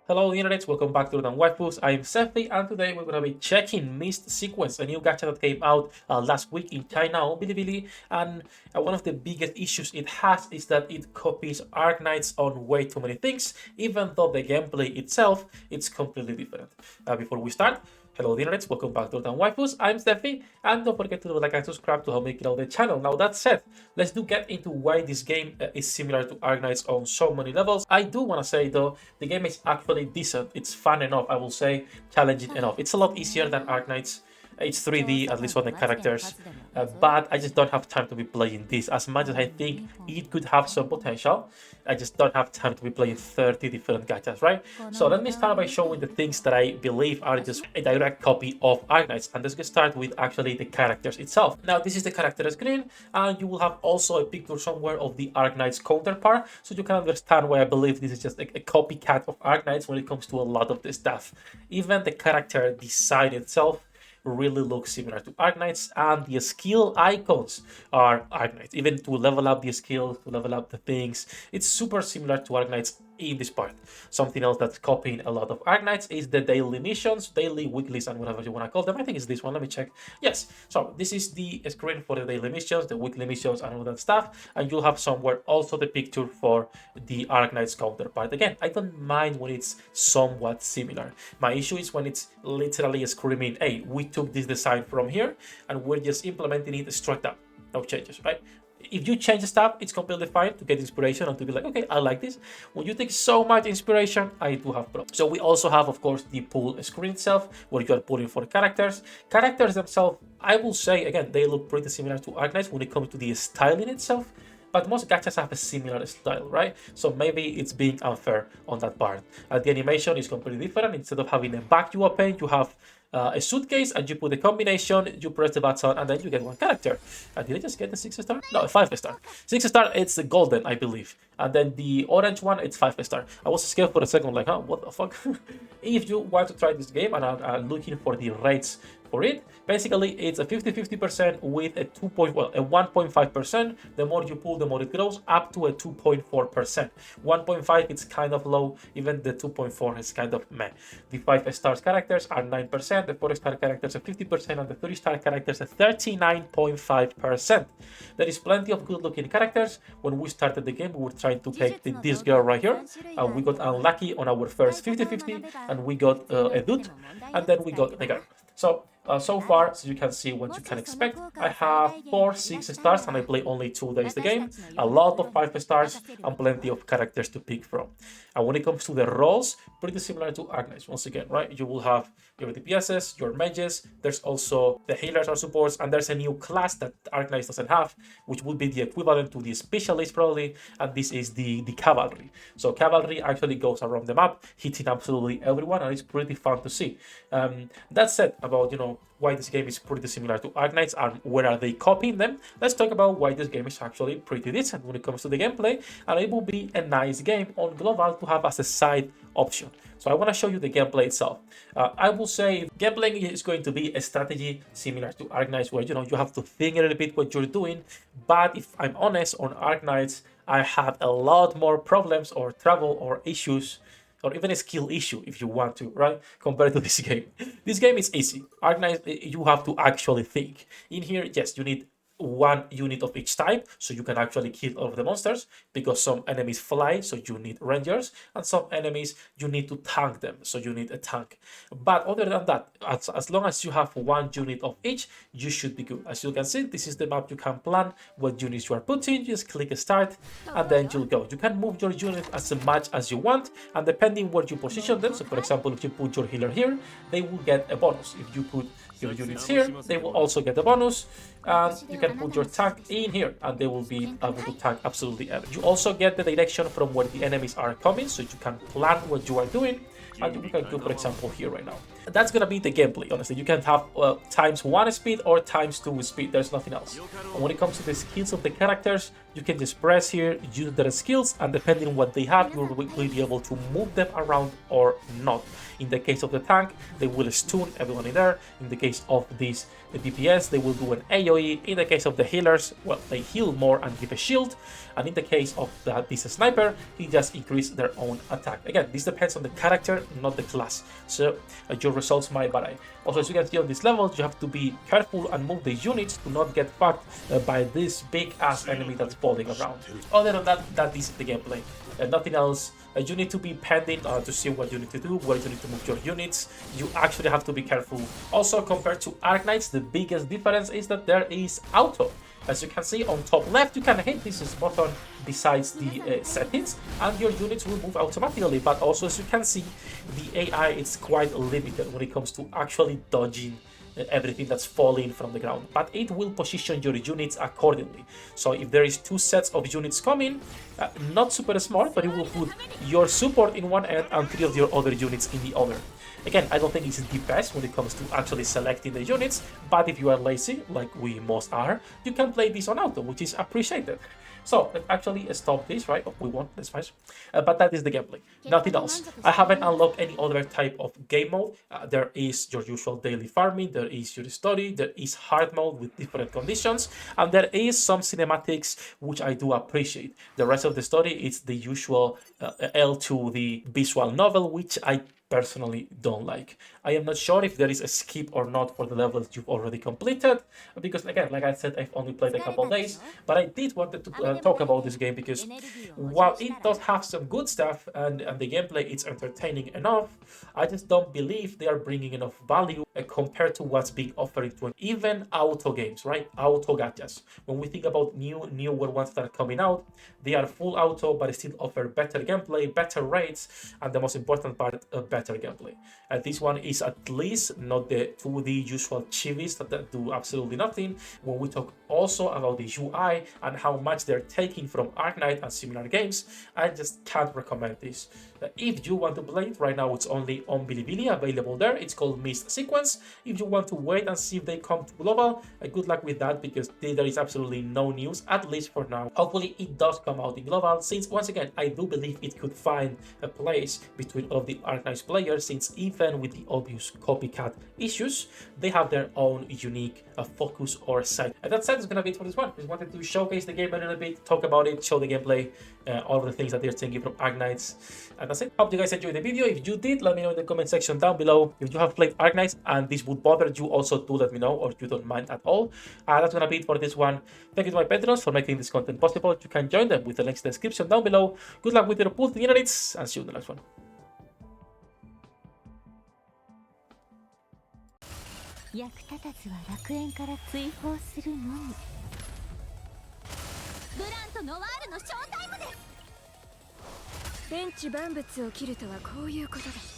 Hello Internet, welcome back to the Waifus. I am Sefi and today we're going to be checking Mist Sequence, a new gacha that came out last week in China on Bilibili, and one of the biggest issues it has is that it copies Arknights on way too many things, even though the gameplay itself is completely different. Before we start, hello Internet, welcome back to the Waifus. I'm Steffi, and don't forget to like and subscribe to help me grow the channel. Now that said, let's get into why this game is similar to Arknights on so many levels. I do want to say though, the game is actually decent. It's fun enough, I will say, challenging enough. It's a lot easier than Arknights. It's 3D, at least on the characters, but I just don't have time to be playing this. As much as I think it could have some potential, I just don't have time to be playing 30 different gachas, right? So let me start by showing the things that I believe are just a direct copy of Arknights, and let's get started with actually the characters itself. Now this is the character screen, and you will have also a picture somewhere of the Arknights counterpart, so you can understand why I believe this is just a copycat of Arknights when it comes to a lot of the stuff. Even the character design itself really looks similar to Arknights, and the skill icons are Arknights. Even to level up the skills, to level up the things, it's super similar to Arknights in this part. Something else that's copying a lot of Arknights is the daily missions, daily, weeklies, and whatever you want to call them. I think it's this one. Let me check. Yes. So this is the screen for the daily missions, the weekly missions, and all that stuff. And you'll have somewhere also the picture for the Arknights counterpart. Again, I don't mind when it's somewhat similar. My issue is when it's literally screaming, hey, we took this design from here and we're just implementing it straight up. No changes, right? If you change stuff, it's completely fine to get inspiration and to be like, okay, I like this. When you take so much inspiration, I do have problems. So we also have, of course, the pool screen itself, where you are pulling for characters. Characters themselves, I will say, again, they look pretty similar to Arknights when it comes to the styling itself. But most gachas have a similar style, right? So maybe it's being unfair on that part. The animation is completely different. Instead of having a bag you open, you have a suitcase, and you put the combination, you press the button, and then you get one character. Did I just get the 6-star? No, a 5-star. 6-star, it's the golden, I believe. And then the orange one, it's 5-star. I was scared for a second, like, huh, what the fuck? If you want to try this game and are looking for the rates for it, basically it's a 50-50% with a 1.5%. The more you pull, the more it grows, up to a 2.4%. 1.5, it's kind of low. Even the 2.4 is kind of meh. The 5-star characters are 9%, the 4-star characters are 50%, and the 3-star characters are 39.5%. There is plenty of good looking characters. When we started the game, we were trying to take this girl right here, and we got unlucky on our first 50-50, and we got a dude, and then we got the girl. So far, so you can see what you can expect. I have 4 6-stars and I play only 2 days the game, a lot of 5-stars and plenty of characters to pick from. And when it comes to the roles, pretty similar to Arknights once again, right? You will have your DPSs, your mages, there's also the healers or supports, and there's a new class that Arknights doesn't have, which would be the equivalent to the specialist probably, and this is the cavalry. So cavalry actually goes around the map, hitting absolutely everyone, and it's pretty fun to see. That said, about, why this game is pretty similar to Arknights and where are they copying them, let's talk about why this game is actually pretty decent when it comes to the gameplay, and it will be a nice game on global to have as a side option. So I want to show you the gameplay itself. I will say gameplay is going to be a strategy similar to Arknights, where you have to think a little bit what you're doing. But if I'm honest, on Arknights I had a lot more problems or trouble or issues, or even a skill issue if you want to, right? Compared to this game. This game is easy. Arknights, you have to actually think. In here, yes, you need 1 unit of each type, so you can actually kill all of the monsters, because some enemies fly, so you need rangers, and some enemies you need to tank them, so you need a tank. But other than that, as long as you have 1 unit of each, you should be good. As you can see, this is the map. You can plan what units you are putting, just click start, and then you'll go. You can move your unit as much as you want, and depending where you position them, so for example, if you put your healer here, they will get a bonus. If you put your units here, they will also get a bonus, and you can put your tank in here and they will be able to tank absolutely everything. You also get the direction from where the enemies are coming, so you can plan what you are doing, and you can do, for example, here right now. That's gonna be the gameplay, honestly. You can have ×1 speed or ×2 speed, there's nothing else. And when it comes to the skills of the characters, you can just press here, use their skills, and depending on what they have, you will be able to move them around or not. In the case of the tank, they will stun everyone in there. In the case of these DPS, they will do an AoE. In the case of the healers, well, they heal more and give a shield. and in the case of this sniper, he just increased their own attack. Again, this depends on the character, not the class, so your results might vary. Also, as you can see on this level, you have to be careful and move the units to not get fucked by this big ass enemy that's falling around. Other than that, that is the gameplay. Nothing else. You need to be pending to see what you need to do, where you need to move your units. You actually have to be careful. Also, compared to ARKNIGHTS, the biggest difference is that there is auto. As you can see on top left, you can hit this button besides the settings, and your units will move automatically. But also, as you can see, the AI is quite limited when it comes to actually dodging everything that's falling from the ground, but it will position your units accordingly. So if there is 2 sets of units coming, not super smart, but it will put your support in one end and 3 of your other units in the other. Again, I don't think it's the best when it comes to actually selecting the units, but if you are lazy, like we most are, you can play this on auto, which is appreciated. So let's actually stop this, right? Oh, we won, that's fine. But that is the gameplay, nothing else. I haven't unlocked any other type of game mode. There is your usual daily farming, there is your story, there is hard mode with different conditions, and there is some cinematics, which I do appreciate. The rest of the story is the usual L to the visual novel, which I personally don't like. I am not sure if there is a skip or not for the levels you've already completed, because again, like I said, I've only played a couple days, but I did want to talk about this game because while it does have some good stuff and the gameplay is entertaining enough, I just don't believe they are bringing enough value compared to what's being offered to even auto games, right? Auto gachas. When we think about newer ones that are coming out, they are full auto, but still offer better gameplay, better rates, and the most important part, better gameplay. This one is at least not the 2D usual chivis that do absolutely nothing. When we talk also about the UI and how much they're taking from ARKNIGHTS and similar games, I just can't recommend this. If you want to play it, right now it's only on Bilibili, available there. It's called Mist Sequence. If you want to wait and see if they come to global, good luck with that, because there is absolutely no news, at least for now. Hopefully it does come out in global, since once again, I do believe it could find a place between all of the ARKNIGHTS players, since even with the obvious copycat issues, they have their own unique focus or site. And that said, it's gonna be it for this one. Just wanted to showcase the game a little bit, talk about it, show the gameplay, all of the things that they're taking from ARKNIGHTS. And that's it. Hope you guys enjoyed the video. If you did, let me know in the comment section down below. If you have played ARKNIGHTS and this would bother you, also do let me know, or you don't mind at all. That's gonna be it for this one. Thank you to my patrons for making this content possible. You can join them with the links in the description down below. Good luck with your pool units, and see you in the next one. 役立たずは楽園から追放するのみ。ブランとノワールのショータイムです。天地万物を切るとはこういうことだ。